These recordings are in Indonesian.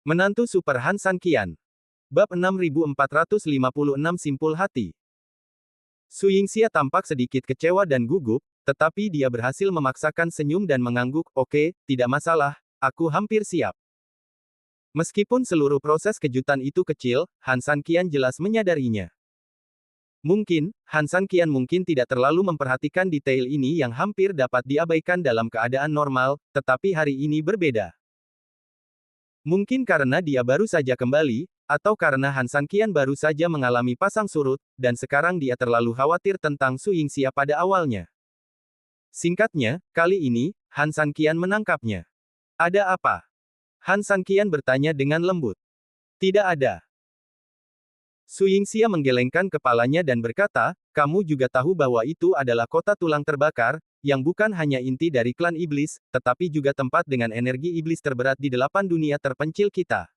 Menantu Super Han San Qian. Bab 6456 Simpul Hati. Su Yingxia tampak sedikit kecewa dan gugup, tetapi dia berhasil memaksakan senyum dan mengangguk, "Oke, tidak masalah, aku hampir siap." Meskipun seluruh proses kejutan itu kecil, Han San Qian jelas menyadarinya. Mungkin, Han San Qian mungkin tidak terlalu memperhatikan detail ini yang hampir dapat diabaikan dalam keadaan normal, tetapi hari ini berbeda. Mungkin karena dia baru saja kembali, atau karena Han San Qian baru saja mengalami pasang surut, dan sekarang dia terlalu khawatir tentang Su Yingxia pada awalnya. Singkatnya, kali ini, Han San Qian menangkapnya. "Ada apa?" Han San Qian bertanya dengan lembut. "Tidak ada." Su Yingxia menggelengkan kepalanya dan berkata, "Kamu juga tahu bahwa itu adalah kota tulang terbakar, yang bukan hanya inti dari klan iblis, tetapi juga tempat dengan energi iblis terberat di 8 dunia terpencil kita.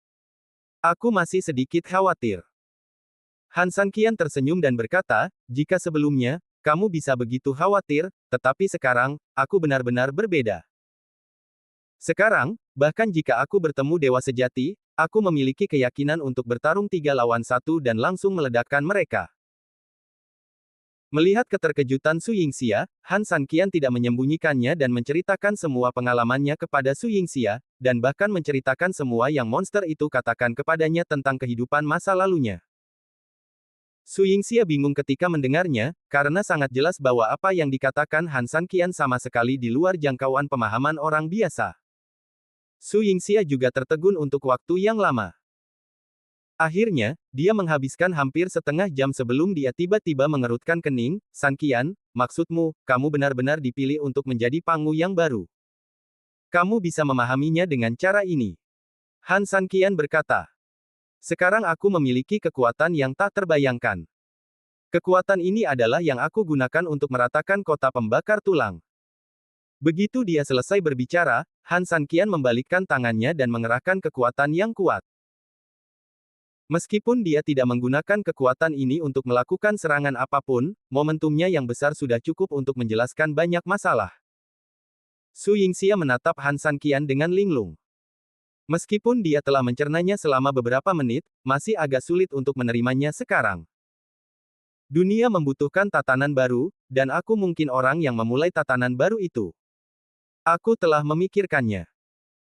Aku masih sedikit khawatir." Han San Qian tersenyum dan berkata, "Jika sebelumnya, kamu bisa begitu khawatir, tetapi sekarang, aku benar-benar berbeda. Sekarang, bahkan jika aku bertemu Dewa Sejati, aku memiliki keyakinan untuk bertarung 3 lawan 1 dan langsung meledakkan mereka." Melihat keterkejutan Su Yingxia, Han San Qian tidak menyembunyikannya dan menceritakan semua pengalamannya kepada Su Yingxia, dan bahkan menceritakan semua yang monster itu katakan kepadanya tentang kehidupan masa lalunya. Su Yingxia bingung ketika mendengarnya, karena sangat jelas bahwa apa yang dikatakan Han San Qian sama sekali di luar jangkauan pemahaman orang biasa. Su Yingxia juga tertegun untuk waktu yang lama. Akhirnya, dia menghabiskan hampir setengah jam sebelum dia tiba-tiba mengerutkan kening. "San Qian, maksudmu, kamu benar-benar dipilih untuk menjadi Pangu yang baru. Kamu bisa memahaminya dengan cara ini." Han San Qian berkata, "Sekarang aku memiliki kekuatan yang tak terbayangkan. Kekuatan ini adalah yang aku gunakan untuk meratakan kota pembakar tulang." Begitu dia selesai berbicara, Han San Qian membalikkan tangannya dan mengerahkan kekuatan yang kuat. Meskipun dia tidak menggunakan kekuatan ini untuk melakukan serangan apapun, momentumnya yang besar sudah cukup untuk menjelaskan banyak masalah. Su Yingxia menatap Han San Qian dengan linglung. Meskipun dia telah mencernanya selama beberapa menit, masih agak sulit untuk menerimanya sekarang. Dunia membutuhkan tatanan baru, dan aku mungkin orang yang memulai tatanan baru itu. Aku telah memikirkannya.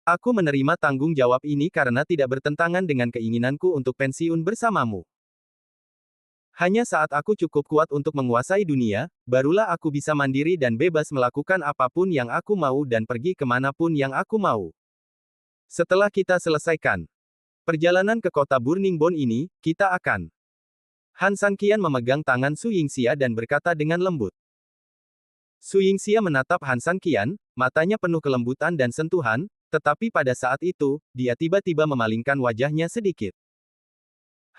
Aku menerima tanggung jawab ini karena tidak bertentangan dengan keinginanku untuk pensiun bersamamu. Hanya saat aku cukup kuat untuk menguasai dunia, barulah aku bisa mandiri dan bebas melakukan apapun yang aku mau dan pergi kemanapun yang aku mau. Setelah kita selesaikan perjalanan ke kota Burning Bone ini, kita akan..." Han San Qian memegang tangan Su Yingxia dan berkata dengan lembut. Su Yingxia menatap Han San Qian, matanya penuh kelembutan dan sentuhan, tetapi pada saat itu, dia tiba-tiba memalingkan wajahnya sedikit.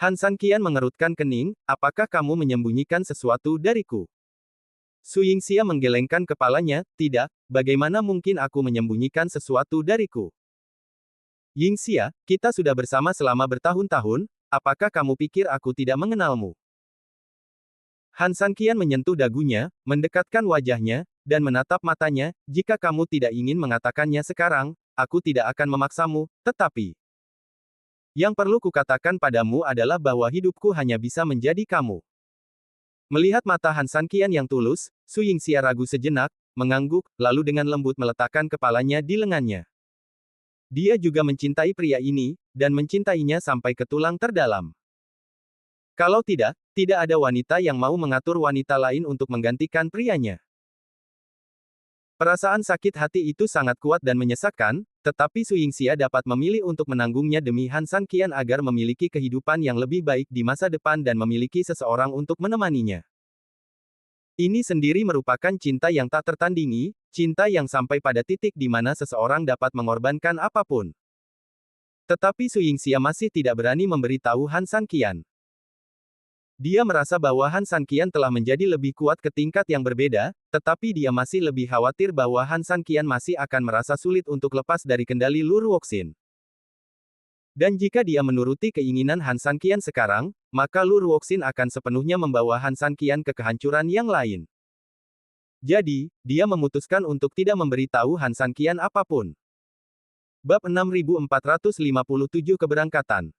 Han San Qian mengerutkan kening, "Apakah kamu menyembunyikan sesuatu dariku?" Su Yingxia menggelengkan kepalanya, "Tidak, bagaimana mungkin aku menyembunyikan sesuatu dariku? Yingxia, kita sudah bersama selama bertahun-tahun, apakah kamu pikir aku tidak mengenalmu?" Han San Qian menyentuh dagunya, mendekatkan wajahnya, dan menatap matanya, "Jika kamu tidak ingin mengatakannya sekarang, aku tidak akan memaksamu, tetapi yang perlu kukatakan padamu adalah bahwa hidupku hanya bisa menjadi kamu." Melihat mata Han San Qian yang tulus, Su Yingxia ragu sejenak, mengangguk, lalu dengan lembut meletakkan kepalanya di lengannya. Dia juga mencintai pria ini, dan mencintainya sampai ke tulang terdalam. Kalau tidak, tidak ada wanita yang mau mengatur wanita lain untuk menggantikan prianya. Perasaan sakit hati itu sangat kuat dan menyesakkan, tetapi Su Yingxia dapat memilih untuk menanggungnya demi Han San Qian agar memiliki kehidupan yang lebih baik di masa depan dan memiliki seseorang untuk menemaninya. Ini sendiri merupakan cinta yang tak tertandingi, cinta yang sampai pada titik di mana seseorang dapat mengorbankan apapun. Tetapi Su Yingxia masih tidak berani memberitahu Han San Qian. Dia merasa bahwa Han San Qian telah menjadi lebih kuat ke tingkat yang berbeda, tetapi dia masih lebih khawatir bahwa Han San Qian masih akan merasa sulit untuk lepas dari kendali Lur Woxin. Dan jika dia menuruti keinginan Han San Qian sekarang, maka Lur Woxin akan sepenuhnya membawa Han San Qian ke kehancuran yang lain. Jadi, dia memutuskan untuk tidak memberitahu Han San Qian apapun. Bab 6457 Keberangkatan.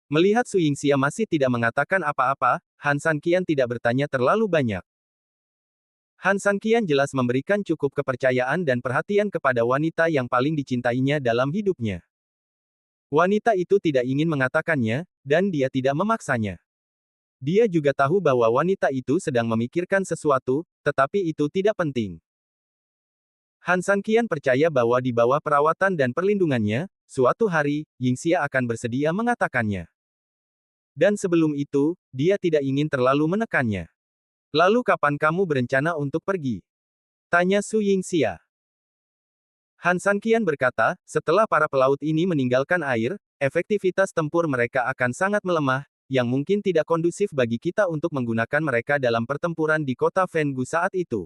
Melihat Su Yingxia masih tidak mengatakan apa-apa, Han Sanqian tidak bertanya terlalu banyak. Han Sanqian jelas memberikan cukup kepercayaan dan perhatian kepada wanita yang paling dicintainya dalam hidupnya. Wanita itu tidak ingin mengatakannya, dan dia tidak memaksanya. Dia juga tahu bahwa wanita itu sedang memikirkan sesuatu, tetapi itu tidak penting. Han Sanqian percaya bahwa di bawah perawatan dan perlindungannya, suatu hari, Yingxia akan bersedia mengatakannya. Dan sebelum itu, dia tidak ingin terlalu menekannya. Lalu kapan kamu berencana untuk pergi? Tanya Su Yingxia. Han Sanqian berkata, setelah para pelaut ini meninggalkan air, efektivitas tempur mereka akan sangat melemah, yang mungkin tidak kondusif bagi kita untuk menggunakan mereka dalam pertempuran di kota Fengu saat itu.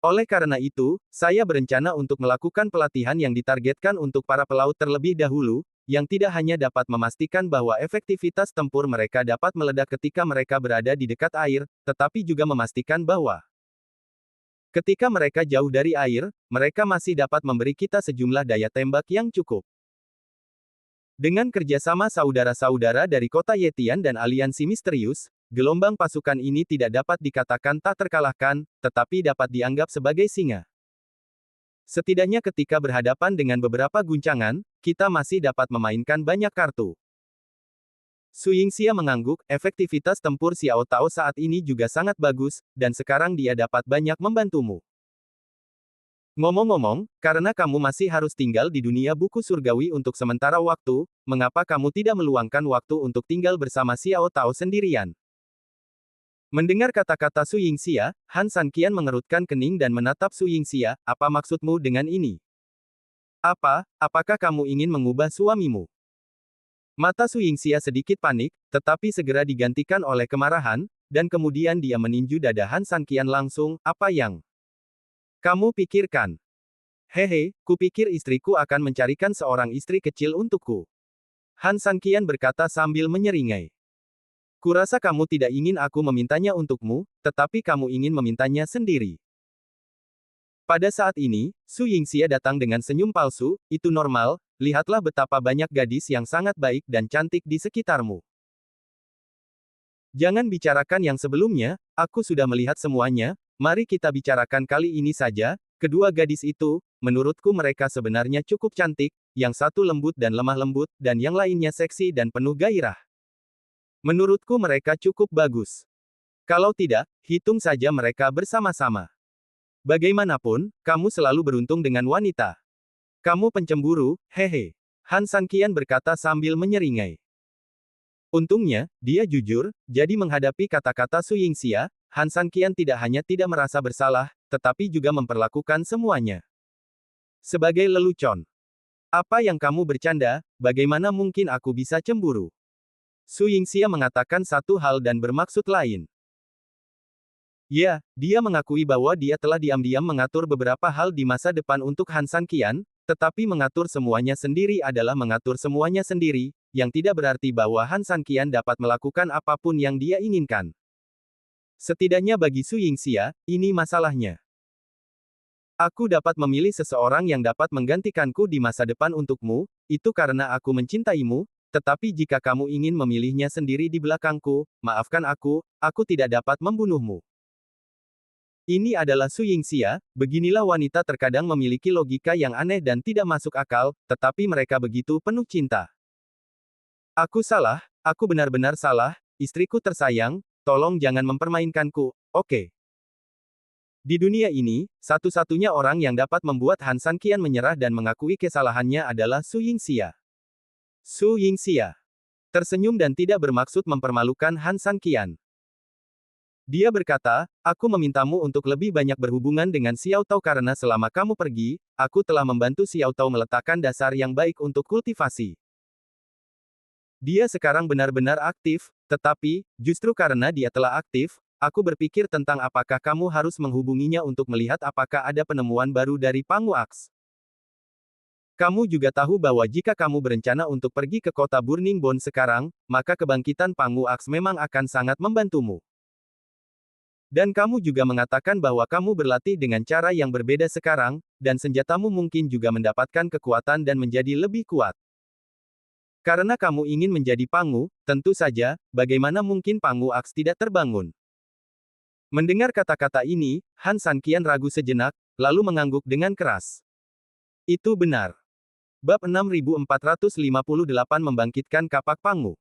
Oleh karena itu, saya berencana untuk melakukan pelatihan yang ditargetkan untuk para pelaut terlebih dahulu, yang tidak hanya dapat memastikan bahwa efektivitas tempur mereka dapat meledak ketika mereka berada di dekat air, tetapi juga memastikan bahwa ketika mereka jauh dari air, mereka masih dapat memberi kita sejumlah daya tembak yang cukup. Dengan kerjasama saudara-saudara dari kota Yetian dan aliansi misterius, gelombang pasukan ini tidak dapat dikatakan tak terkalahkan, tetapi dapat dianggap sebagai singa. Setidaknya ketika berhadapan dengan beberapa guncangan, kita masih dapat memainkan banyak kartu. Su Yingxia mengangguk, efektivitas tempur Xiao Tao saat ini juga sangat bagus, dan sekarang dia dapat banyak membantumu. Ngomong-ngomong, karena kamu masih harus tinggal di dunia buku surgawi untuk sementara waktu, mengapa kamu tidak meluangkan waktu untuk tinggal bersama Xiao Tao sendirian? Mendengar kata-kata Su Yingxia, Han Sanqian mengerutkan kening dan menatap Su Yingxia, apa maksudmu dengan ini? Apakah kamu ingin mengubah suamimu? Mata Su Yingxia sedikit panik, tetapi segera digantikan oleh kemarahan, dan kemudian dia meninju dada Han Sanqian langsung, apa yang kamu pikirkan? Hehe, kupikir istriku akan mencarikan seorang istri kecil untukku. Han Sanqian berkata sambil menyeringai. Kurasa kamu tidak ingin aku memintanya untukmu, tetapi kamu ingin memintanya sendiri. Pada saat ini, Su Yingxia datang dengan senyum palsu, itu normal, lihatlah betapa banyak gadis yang sangat baik dan cantik di sekitarmu. Jangan bicarakan yang sebelumnya, aku sudah melihat semuanya, mari kita bicarakan kali ini saja. Kedua gadis itu, menurutku mereka sebenarnya cukup cantik, yang satu lembut dan lemah lembut, dan yang lainnya seksi dan penuh gairah. Menurutku mereka cukup bagus. Kalau tidak, hitung saja mereka bersama-sama. Bagaimanapun, kamu selalu beruntung dengan wanita. Kamu pencemburu, hehe. Han Sanqian berkata sambil menyeringai. Untungnya, dia jujur, jadi menghadapi kata-kata Su Yingxia, Han Sanqian tidak hanya tidak merasa bersalah, tetapi juga memperlakukan semuanya sebagai lelucon. Apa yang kamu bercanda, bagaimana mungkin aku bisa cemburu? Su Yingxia mengatakan satu hal dan bermaksud lain. Ya, dia mengakui bahwa dia telah diam-diam mengatur beberapa hal di masa depan untuk Han Sanqian, tetapi mengatur semuanya sendiri adalah mengatur semuanya sendiri, yang tidak berarti bahwa Han Sanqian dapat melakukan apapun yang dia inginkan. Setidaknya bagi Su Yingxia, ini masalahnya. Aku dapat memilih seseorang yang dapat menggantikanku di masa depan untukmu, itu karena aku mencintaimu, tetapi jika kamu ingin memilihnya sendiri di belakangku, maafkan aku tidak dapat membunuhmu. Ini adalah Su Yingxia, beginilah wanita terkadang memiliki logika yang aneh dan tidak masuk akal, tetapi mereka begitu penuh cinta. Aku salah, aku benar-benar salah, istriku tersayang, tolong jangan mempermainkanku, oke? Di dunia ini, satu-satunya orang yang dapat membuat Han Sanqian menyerah dan mengakui kesalahannya adalah Su Yingxia. Su Yingxia tersenyum dan tidak bermaksud mempermalukan Han Sanqian. Dia berkata, aku memintamu untuk lebih banyak berhubungan dengan Xiao Tao karena selama kamu pergi, aku telah membantu Xiao Tao meletakkan dasar yang baik untuk kultivasi. Dia sekarang benar-benar aktif, tetapi, justru karena dia telah aktif, aku berpikir tentang apakah kamu harus menghubunginya untuk melihat apakah ada penemuan baru dari Pangu Aks. Kamu juga tahu bahwa jika kamu berencana untuk pergi ke kota Burning Bone sekarang, maka kebangkitan Pangu Aks memang akan sangat membantumu. Dan kamu juga mengatakan bahwa kamu berlatih dengan cara yang berbeda sekarang, dan senjatamu mungkin juga mendapatkan kekuatan dan menjadi lebih kuat. Karena kamu ingin menjadi Pangu, tentu saja, bagaimana mungkin Pangu Aks tidak terbangun? Mendengar kata-kata ini, Han Sanqian ragu sejenak, lalu mengangguk dengan keras. Itu benar. Bab 6458 membangkitkan kapak Pangu.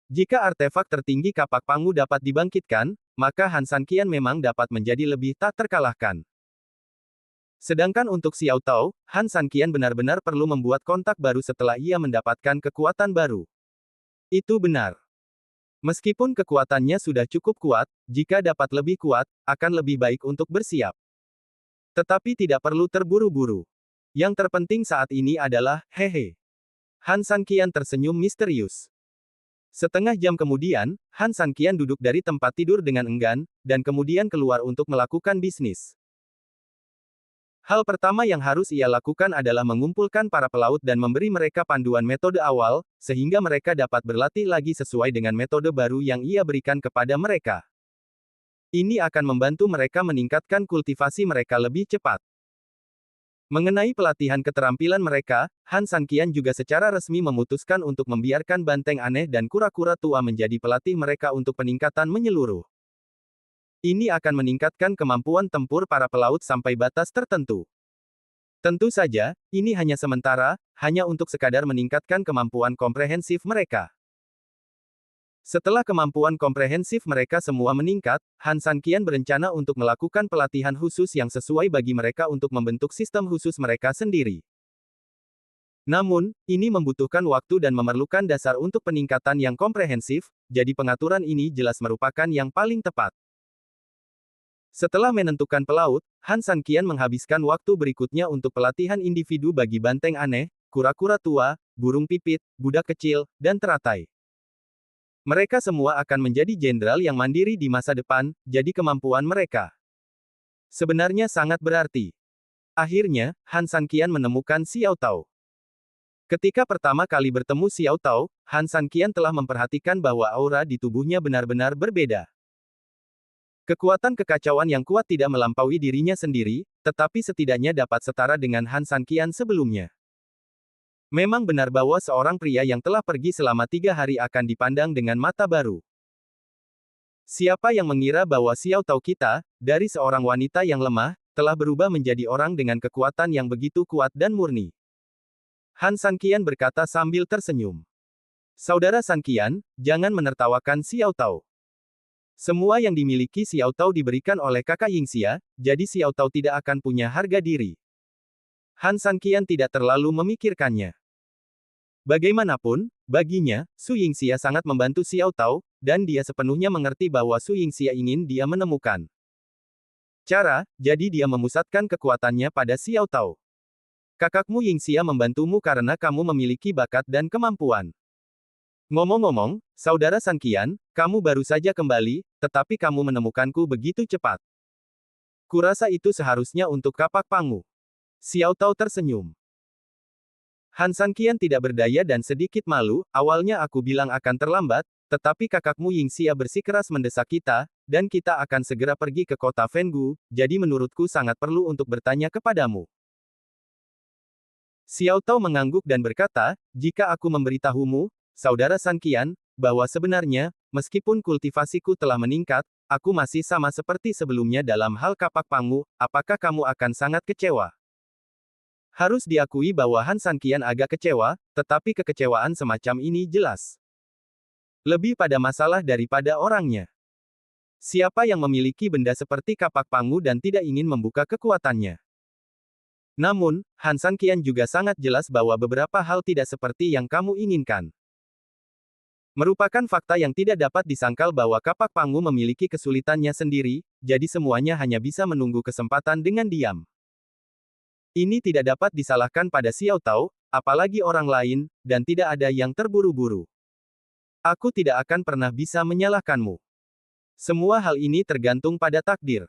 Jika artefak tertinggi kapak Pangu dapat dibangkitkan, maka Han Sanqian memang dapat menjadi lebih tak terkalahkan. Sedangkan untuk Xiao Tao, Han Sanqian benar-benar perlu membuat kontak baru setelah ia mendapatkan kekuatan baru. Itu benar. Meskipun kekuatannya sudah cukup kuat, jika dapat lebih kuat, akan lebih baik untuk bersiap. Tetapi tidak perlu terburu-buru. Yang terpenting saat ini adalah, hehe. Han Sanqian tersenyum misterius. Setengah jam kemudian, Han Sanqian duduk dari tempat tidur dengan enggan, dan kemudian keluar untuk melakukan bisnis. Hal pertama yang harus ia lakukan adalah mengumpulkan para pelaut dan memberi mereka panduan metode awal, sehingga mereka dapat berlatih lagi sesuai dengan metode baru yang ia berikan kepada mereka. Ini akan membantu mereka meningkatkan kultivasi mereka lebih cepat. Mengenai pelatihan keterampilan mereka, Han Sanqian juga secara resmi memutuskan untuk membiarkan banteng aneh dan kura-kura tua menjadi pelatih mereka untuk peningkatan menyeluruh. Ini akan meningkatkan kemampuan tempur para pelaut sampai batas tertentu. Tentu saja, ini hanya sementara, hanya untuk sekadar meningkatkan kemampuan komprehensif mereka. Setelah kemampuan komprehensif mereka semua meningkat, Han Sanqian berencana untuk melakukan pelatihan khusus yang sesuai bagi mereka untuk membentuk sistem khusus mereka sendiri. Namun, ini membutuhkan waktu dan memerlukan dasar untuk peningkatan yang komprehensif, jadi pengaturan ini jelas merupakan yang paling tepat. Setelah menentukan pelaut, Han Sanqian menghabiskan waktu berikutnya untuk pelatihan individu bagi banteng aneh, kura-kura tua, burung pipit, budak kecil, dan teratai. Mereka semua akan menjadi jenderal yang mandiri di masa depan, jadi kemampuan mereka sebenarnya sangat berarti. Akhirnya, Han Sanqian menemukan Xiao Tao. Ketika pertama kali bertemu Xiao Tao, Han Sanqian telah memperhatikan bahwa aura di tubuhnya benar-benar berbeda. Kekuatan kekacauan yang kuat tidak melampaui dirinya sendiri, tetapi setidaknya dapat setara dengan Han Sanqian sebelumnya. Memang benar bahwa seorang pria yang telah pergi selama 3 hari akan dipandang dengan mata baru. Siapa yang mengira bahwa Xiao Tao kita, dari seorang wanita yang lemah, telah berubah menjadi orang dengan kekuatan yang begitu kuat dan murni. Han Sanqian berkata sambil tersenyum. Saudara Sanqian, jangan menertawakan Xiao Tao. Semua yang dimiliki Xiao Tao diberikan oleh kakak Yingxia, jadi Xiao Tao tidak akan punya harga diri. Han Sanqian tidak terlalu memikirkannya. Bagaimanapun, baginya, Su Yingxia sangat membantu Xiao Tao, dan dia sepenuhnya mengerti bahwa Su Yingxia ingin dia menemukan cara, jadi dia memusatkan kekuatannya pada Xiao Tao. Kakakmu Yingxia membantumu karena kamu memiliki bakat dan kemampuan. Ngomong-ngomong, saudara Sanqian, kamu baru saja kembali, tetapi kamu menemukanku begitu cepat. Kurasa itu seharusnya untuk kapak Pangu. Xiao Tao tersenyum. Han Sanqian tidak berdaya dan sedikit malu, awalnya aku bilang akan terlambat, tetapi kakakmu Yingxia bersikeras mendesak kita, dan kita akan segera pergi ke kota Fenggu, jadi menurutku sangat perlu untuk bertanya kepadamu. Xiao Tao mengangguk dan berkata, jika aku memberitahumu, saudara Sanqian, bahwa sebenarnya, meskipun kultivasiku telah meningkat, aku masih sama seperti sebelumnya dalam hal kapak Pangu, apakah kamu akan sangat kecewa? Harus diakui bahwa Han Sanqian agak kecewa, tetapi kekecewaan semacam ini jelas lebih pada masalah daripada orangnya. Siapa yang memiliki benda seperti kapak Pangu dan tidak ingin membuka kekuatannya? Namun, Han Sanqian juga sangat jelas bahwa beberapa hal tidak seperti yang kamu inginkan. Merupakan fakta yang tidak dapat disangkal bahwa kapak Pangu memiliki kesulitannya sendiri, jadi semuanya hanya bisa menunggu kesempatan dengan diam. Ini tidak dapat disalahkan pada Xiao Tao, apalagi orang lain, dan tidak ada yang terburu-buru. Aku tidak akan pernah bisa menyalahkanmu. Semua hal ini tergantung pada takdir.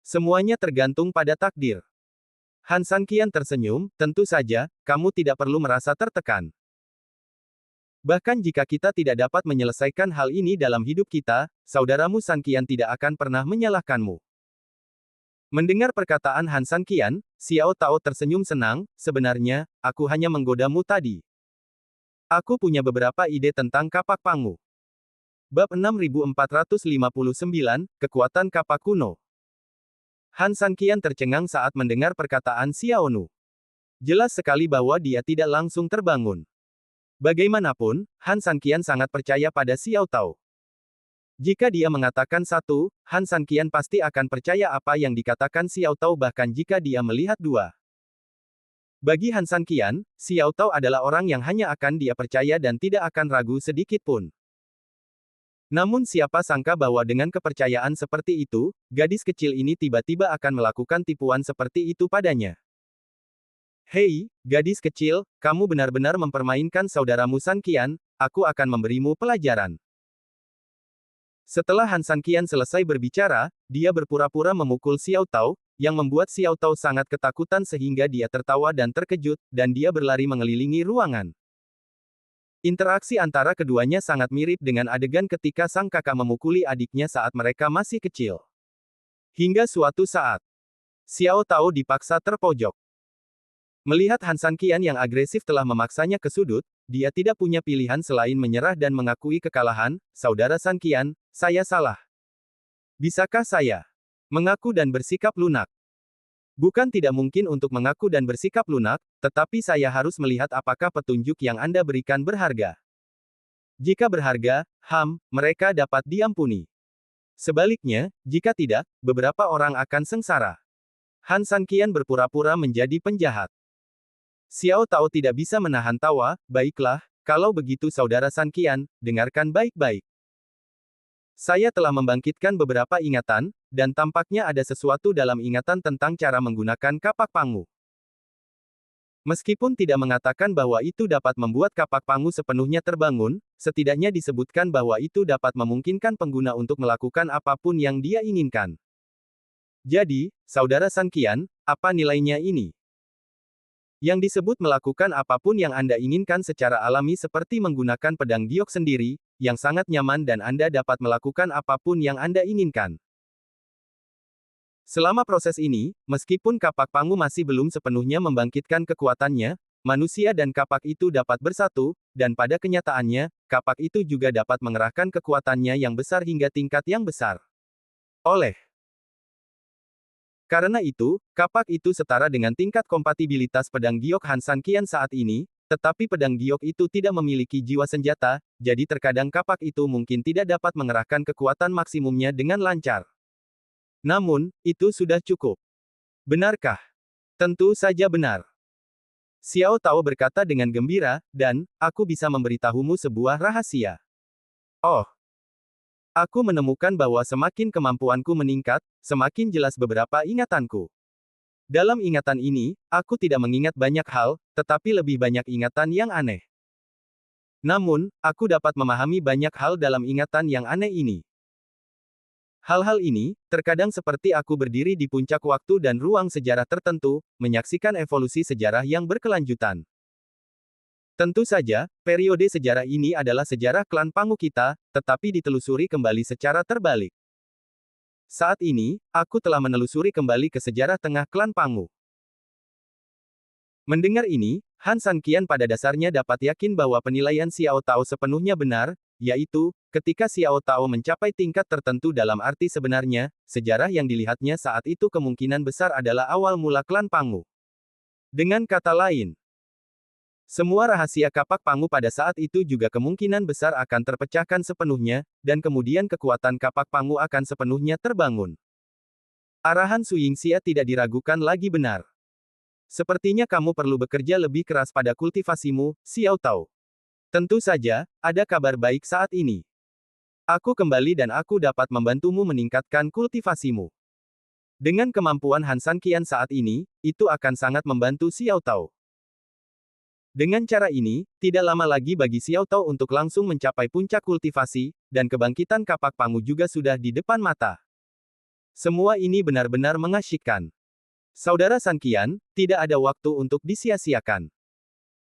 Semuanya tergantung pada takdir. Han Sanqian tersenyum, tentu saja, kamu tidak perlu merasa tertekan. Bahkan jika kita tidak dapat menyelesaikan hal ini dalam hidup kita, saudaramu San Qian tidak akan pernah menyalahkanmu. Mendengar perkataan Han San Qian, Xiao Tao tersenyum senang, sebenarnya, aku hanya menggodamu tadi. Aku punya beberapa ide tentang kapak pangu. Bab 6459, Kekuatan Kapak Kuno. Han San Qian tercengang saat mendengar perkataan Xiao Nu. Jelas sekali bahwa dia tidak langsung terbangun. Bagaimanapun, Han San Qian sangat percaya pada Xiao Tao. Jika dia mengatakan satu, Han San Qian pasti akan percaya apa yang dikatakan Xiao Tao bahkan jika dia melihat dua. Bagi Han San Qian, Xiao Tao adalah orang yang hanya akan dia percaya dan tidak akan ragu sedikit pun. Namun siapa sangka bahwa dengan kepercayaan seperti itu, gadis kecil ini tiba-tiba akan melakukan tipuan seperti itu padanya. Hei, gadis kecil, kamu benar-benar mempermainkan saudaramu San Qian, aku akan memberimu pelajaran. Setelah Han San Qian selesai berbicara, dia berpura-pura memukul Xiao Tao, yang membuat Xiao Tao sangat ketakutan sehingga dia tertawa dan terkejut, dan dia berlari mengelilingi ruangan. Interaksi antara keduanya sangat mirip dengan adegan ketika sang kakak memukuli adiknya saat mereka masih kecil. Hingga suatu saat, Xiao Tao dipaksa terpojok. Melihat Han San Qian yang agresif telah memaksanya ke sudut, dia tidak punya pilihan selain menyerah dan mengakui kekalahan. Saudara San Qian, saya salah. Bisakah saya mengaku dan bersikap lunak? Bukan tidak mungkin untuk mengaku dan bersikap lunak, tetapi saya harus melihat apakah petunjuk yang Anda berikan berharga. Jika berharga, mereka dapat diampuni. Sebaliknya, jika tidak, beberapa orang akan sengsara. Han San Qian berpura-pura menjadi penjahat. Xiao Tao tidak bisa menahan tawa. Baiklah, kalau begitu saudara San Qian, dengarkan baik-baik. Saya telah membangkitkan beberapa ingatan, dan tampaknya ada sesuatu dalam ingatan tentang cara menggunakan kapak pangu. Meskipun tidak mengatakan bahwa itu dapat membuat kapak pangu sepenuhnya terbangun, setidaknya disebutkan bahwa itu dapat memungkinkan pengguna untuk melakukan apapun yang dia inginkan. Jadi, saudara San Qian, apa nilainya ini? Yang disebut melakukan apapun yang Anda inginkan secara alami seperti menggunakan pedang giok sendiri, yang sangat nyaman dan Anda dapat melakukan apapun yang Anda inginkan. Selama proses ini, meskipun kapak pangu masih belum sepenuhnya membangkitkan kekuatannya, manusia dan kapak itu dapat bersatu, dan pada kenyataannya, kapak itu juga dapat mengerahkan kekuatannya yang besar hingga tingkat yang besar. Karena itu, kapak itu setara dengan tingkat kompatibilitas pedang giok Han San Qian saat ini, tetapi pedang giok itu tidak memiliki jiwa senjata, jadi terkadang kapak itu mungkin tidak dapat mengerahkan kekuatan maksimumnya dengan lancar. Namun, itu sudah cukup. Benarkah? Tentu saja benar. Xiao Tao berkata dengan gembira, dan, aku bisa memberitahumu sebuah rahasia. Oh. Aku menemukan bahwa semakin kemampuanku meningkat, semakin jelas beberapa ingatanku. Dalam ingatan ini, aku tidak mengingat banyak hal, tetapi lebih banyak ingatan yang aneh. Namun, aku dapat memahami banyak hal dalam ingatan yang aneh ini. Hal-hal ini, terkadang seperti aku berdiri di puncak waktu dan ruang sejarah tertentu, menyaksikan evolusi sejarah yang berkelanjutan. Tentu saja, periode sejarah ini adalah sejarah klan Pangu kita, tetapi ditelusuri kembali secara terbalik. Saat ini, aku telah menelusuri kembali ke sejarah tengah klan Pangu. Mendengar ini, Han San Qian pada dasarnya dapat yakin bahwa penilaian Xiao Tao sepenuhnya benar, yaitu, ketika Xiao Tao mencapai tingkat tertentu dalam arti sebenarnya, sejarah yang dilihatnya saat itu kemungkinan besar adalah awal mula klan Pangu. Dengan kata lain, semua rahasia kapak pangu pada saat itu juga kemungkinan besar akan terpecahkan sepenuhnya, dan kemudian kekuatan kapak pangu akan sepenuhnya terbangun. Arahan Su Yingxia tidak diragukan lagi benar. Sepertinya kamu perlu bekerja lebih keras pada kultivasimu, Xiao Tao. Tentu saja, ada kabar baik saat ini. Aku kembali dan aku dapat membantumu meningkatkan kultivasimu. Dengan kemampuan Han San Qian saat ini, itu akan sangat membantu Xiao Tao. Dengan cara ini, tidak lama lagi bagi Xiao Tao untuk langsung mencapai puncak kultivasi, dan kebangkitan kapak pangu juga sudah di depan mata. Semua ini benar-benar mengasyikkan. Saudara San Qian, tidak ada waktu untuk disia-siakan.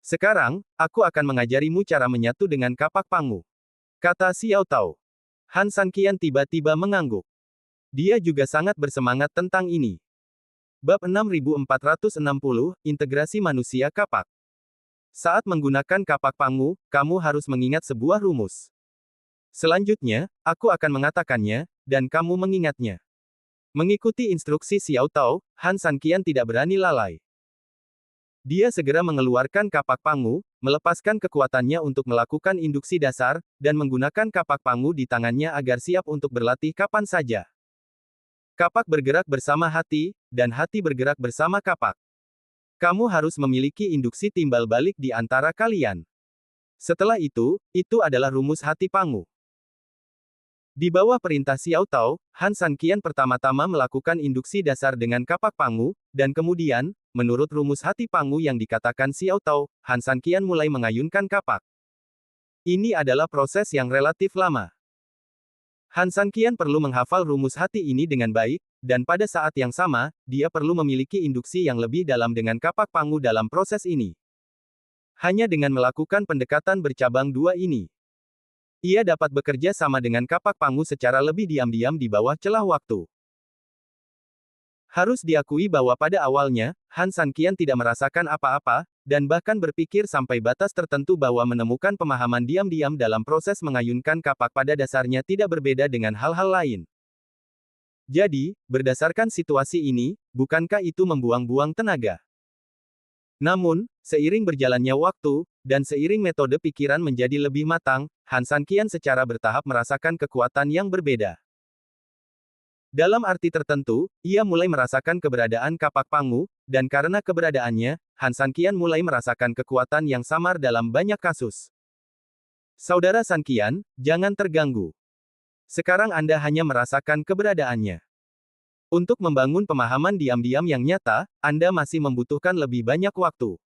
Sekarang, aku akan mengajarimu cara menyatu dengan kapak pangu, kata Xiao Tao. Han Sanqian tiba-tiba mengangguk. Dia juga sangat bersemangat tentang ini. Bab 6460, Integrasi Manusia Kapak. Saat menggunakan kapak pangu, kamu harus mengingat sebuah rumus. Selanjutnya, aku akan mengatakannya, dan kamu mengingatnya. Mengikuti instruksi Xiao Tao, Han Sanqian tidak berani lalai. Dia segera mengeluarkan kapak pangu, melepaskan kekuatannya untuk melakukan induksi dasar, dan menggunakan kapak pangu di tangannya agar siap untuk berlatih kapan saja. Kapak bergerak bersama hati, dan hati bergerak bersama kapak. Kamu harus memiliki induksi timbal balik di antara kalian. Setelah itu adalah rumus hati pangu. Di bawah perintah Xiao Tao, Han Sanqian pertama-tama melakukan induksi dasar dengan kapak pangu, dan kemudian, menurut rumus hati pangu yang dikatakan Xiao Tao, Han Sanqian mulai mengayunkan kapak. Ini adalah proses yang relatif lama. Han Sanqian perlu menghafal rumus hati ini dengan baik, dan pada saat yang sama, dia perlu memiliki induksi yang lebih dalam dengan kapak pangu dalam proses ini. Hanya dengan melakukan pendekatan bercabang dua ini, ia dapat bekerja sama dengan kapak pangu secara lebih diam-diam di bawah celah waktu. Harus diakui bahwa pada awalnya, Han Sanqian tidak merasakan apa-apa, dan bahkan berpikir sampai batas tertentu bahwa menemukan pemahaman diam-diam dalam proses mengayunkan kapak pada dasarnya tidak berbeda dengan hal-hal lain. Jadi, berdasarkan situasi ini, bukankah itu membuang-buang tenaga? Namun, seiring berjalannya waktu, dan seiring metode pikiran menjadi lebih matang, Han Sanqian secara bertahap merasakan kekuatan yang berbeda. Dalam arti tertentu, ia mulai merasakan keberadaan kapak pangu, dan karena keberadaannya, Han Sanqian mulai merasakan kekuatan yang samar dalam banyak kasus. Saudara Sanqian, jangan terganggu. Sekarang Anda hanya merasakan keberadaannya. Untuk membangun pemahaman diam-diam yang nyata, Anda masih membutuhkan lebih banyak waktu.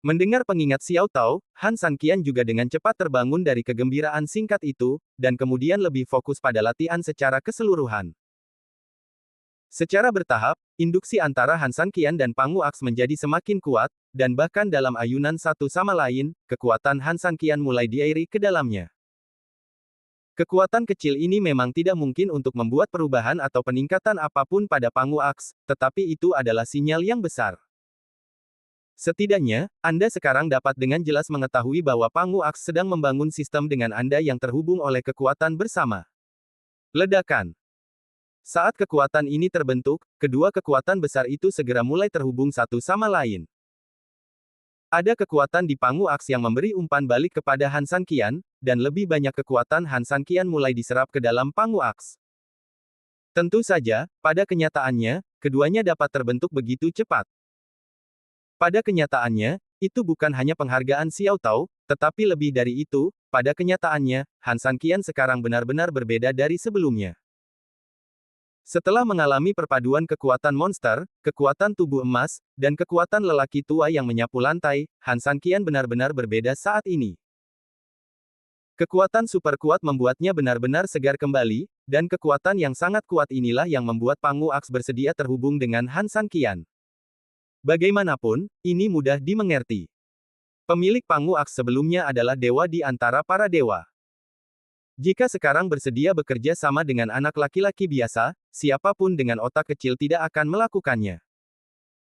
Mendengar pengingat Xiao Tao, Han Sanqian juga dengan cepat terbangun dari kegembiraan singkat itu, dan kemudian lebih fokus pada latihan secara keseluruhan. Secara bertahap, induksi antara Han Sanqian dan Pangu Aks menjadi semakin kuat, dan bahkan dalam ayunan satu sama lain, kekuatan Han Sanqian mulai diairi ke dalamnya. Kekuatan kecil ini memang tidak mungkin untuk membuat perubahan atau peningkatan apapun pada Pangu Aks, tetapi itu adalah sinyal yang besar. Setidaknya, Anda sekarang dapat dengan jelas mengetahui bahwa Pangu Aks sedang membangun sistem dengan Anda yang terhubung oleh kekuatan bersama. Ledakan. Saat kekuatan ini terbentuk, kedua kekuatan besar itu segera mulai terhubung satu sama lain. Ada kekuatan di Pangu Aks yang memberi umpan balik kepada Han Sanqian, dan lebih banyak kekuatan Han Sanqian mulai diserap ke dalam Pangu Aks. Tentu saja, pada kenyataannya, keduanya dapat terbentuk begitu cepat. Pada kenyataannya, itu bukan hanya penghargaan Xiao Tao, tetapi lebih dari itu, pada kenyataannya, Han Sanqian sekarang benar-benar berbeda dari sebelumnya. Setelah mengalami perpaduan kekuatan monster, kekuatan tubuh emas, dan kekuatan lelaki tua yang menyapu lantai, Han Sanqian benar-benar berbeda saat ini. Kekuatan super kuat membuatnya benar-benar segar kembali, dan kekuatan yang sangat kuat inilah yang membuat Pangu Aks bersedia terhubung dengan Han Sanqian. Bagaimanapun, ini mudah dimengerti. Pemilik Pangu Aks sebelumnya adalah dewa di antara para dewa. Jika sekarang bersedia bekerja sama dengan anak laki-laki biasa, siapapun dengan otak kecil tidak akan melakukannya.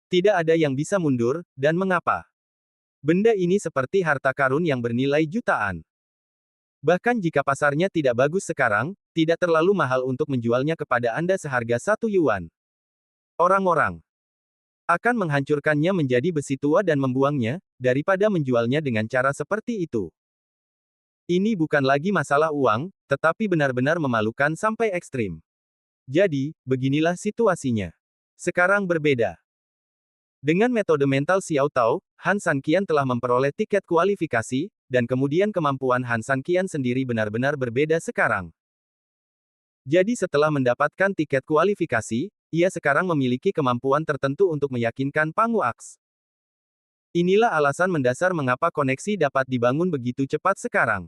Tidak ada yang bisa mundur, dan mengapa? Benda ini seperti harta karun yang bernilai jutaan. Bahkan jika pasarnya tidak bagus sekarang, tidak terlalu mahal untuk menjualnya kepada Anda seharga 1 yuan. Orang-orang akan menghancurkannya menjadi besi tua dan membuangnya, daripada menjualnya dengan cara seperti itu. Ini bukan lagi masalah uang, tetapi benar-benar memalukan sampai ekstrim. Jadi, beginilah situasinya. Sekarang berbeda. Dengan metode mental Xiao Tao, Han Sanqian telah memperoleh tiket kualifikasi, dan kemudian kemampuan Han Sanqian sendiri benar-benar berbeda sekarang. Jadi setelah mendapatkan tiket kualifikasi, ia sekarang memiliki kemampuan tertentu untuk meyakinkan Pangu Aks. Inilah alasan mendasar mengapa koneksi dapat dibangun begitu cepat sekarang.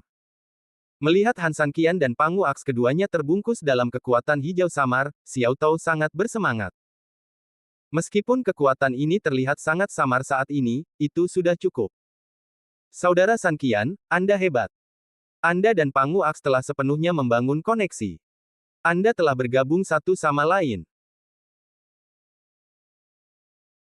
Melihat Han Sanqian dan Pangu Aks keduanya terbungkus dalam kekuatan hijau samar, Xiao Tao sangat bersemangat. Meskipun kekuatan ini terlihat sangat samar saat ini, itu sudah cukup. Saudara San Qian, Anda hebat. Anda dan Pangu Aks telah sepenuhnya membangun koneksi. Anda telah bergabung satu sama lain.